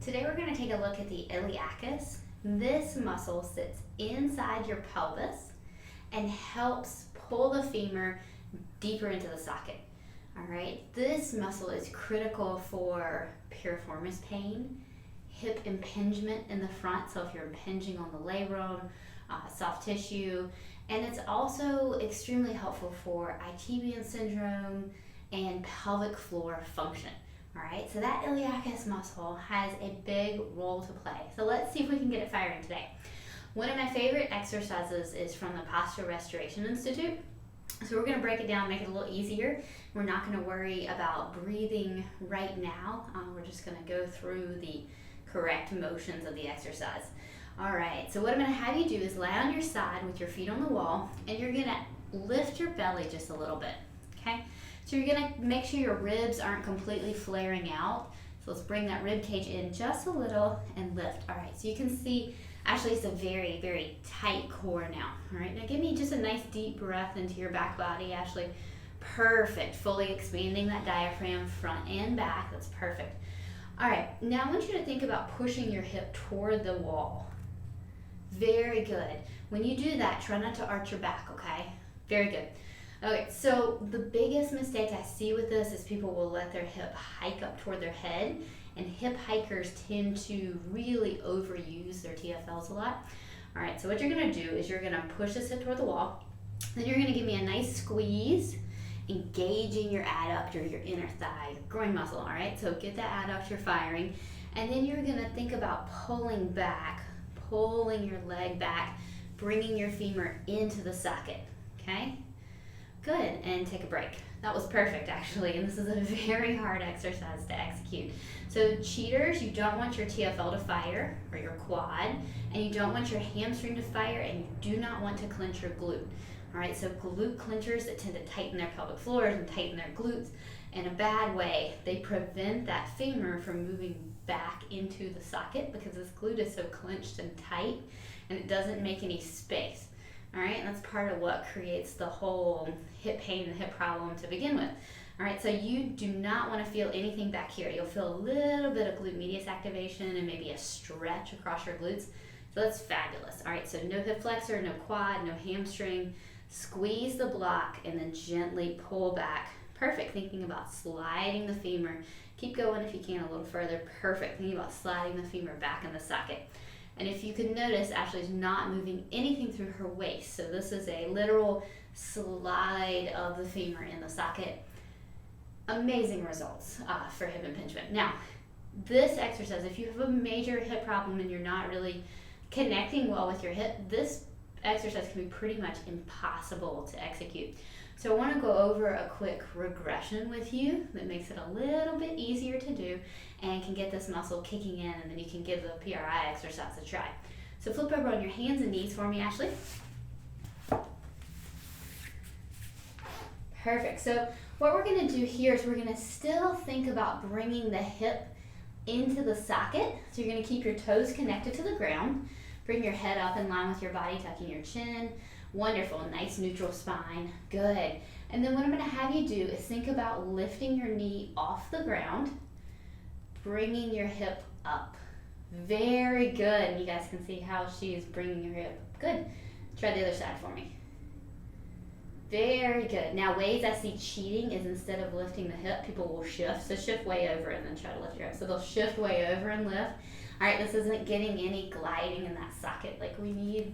Today we're going to take a look at the iliacus. This muscle sits inside your pelvis and helps pull the femur deeper into the socket. All right, this muscle is critical for piriformis pain, hip impingement in the front, so if you're impinging on the labrum, soft tissue, and it's also extremely helpful for IT syndrome and pelvic floor function. All right, so that iliacus muscle has a big role to play. So let's see if we can get it firing today. One of my favorite exercises is from the Posture Restoration Institute. So we're going to break it down, make it a little easier. We're not going to worry about breathing right now. We're just going to go through the correct motions of the exercise. All right, so what I'm going to have you do is lie on your side with your feet on the wall, and you're going to lift your belly just a little bit, okay? So you're going to make sure your ribs aren't completely flaring out. So let's bring that rib cage in just a little and lift. All right, so you can see, actually it's a very, very tight core now. All right, now give me just a nice deep breath into your back body, Ashley. Perfect, fully expanding that diaphragm front and back. That's perfect. All right, now I want you to think about pushing your hip toward the wall. Very good. When you do that, try not to arch your back, okay? Very good. Okay, so the biggest mistake I see with this is people will let their hip hike up toward their head, and hip hikers tend to really overuse their TFLs a lot. All right, so what you're gonna do is you're gonna push this hip toward the wall, then you're gonna give me a nice squeeze, engaging your adductor, your inner thigh, your groin muscle, all right? So get that adductor firing, and then you're gonna think about pulling back, pulling your leg back, bringing your femur into the socket, okay? Good, and take a break. That was perfect, actually, and this is a very hard exercise to execute. So cheaters, you don't want your TFL to fire, or your quad, and you don't want your hamstring to fire, and you do not want to clench your glute. All right, so glute clenchers that tend to tighten their pelvic floors and tighten their glutes in a bad way. They prevent that femur from moving back into the socket because this glute is so clenched and tight, and it doesn't make any space. All right, and that's part of what creates the whole hip pain and hip problem to begin with. All right, so you do not want to feel anything back here. You'll feel a little bit of glute medius activation and maybe a stretch across your glutes. So that's fabulous. All right, so no hip flexor, no quad, no hamstring. Squeeze the block and then gently pull back. Perfect, thinking about sliding the femur. Keep going if you can a little further. Perfect, thinking about sliding the femur back in the socket. And if you can notice, Ashley's not moving anything through her waist. So this is a literal slide of the femur in the socket. Amazing results for hip impingement. Now, this exercise, if you have a major hip problem and you're not really connecting well with your hip, this exercise can be pretty much impossible to execute. So I want to go over a quick regression with you that makes it a little bit easier to do and can get this muscle kicking in, and then you can give the PRI exercise a try. So flip over on your hands and knees for me, Ashley. Perfect. So what we're going to do here is we're going to still think about bringing the hip into the socket. So you're going to keep your toes connected to the ground. Bring your head up in line with your body, tucking your chin. Wonderful, nice neutral spine, good. And then what I'm gonna have you do is think about lifting your knee off the ground, bringing your hip up. Very good, and you guys can see how she's bringing your hip. Good, try the other side for me. Very good. Now ways I see cheating is instead of lifting the hip, people will shift. So shift way over and then try to lift your hip. So they'll shift way over and lift. All right, this isn't getting any gliding in that socket like we need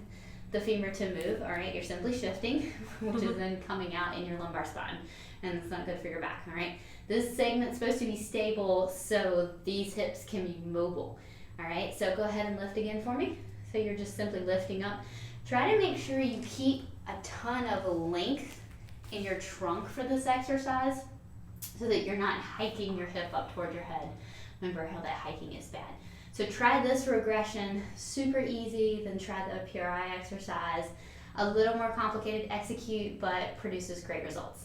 the femur to move. All right, you're simply shifting, which is then coming out in your lumbar spine, and it's not good for your back. All right, this segment's supposed to be stable so these hips can be mobile. All right, so go ahead and lift again for me. So you're just simply lifting up. Try to make sure you keep a ton of length in your trunk for this exercise so that you're not hiking your hip up toward your head. Remember how that hiking is bad. So try this regression, super easy, then try the PRI exercise. A little more complicated to execute, but produces great results.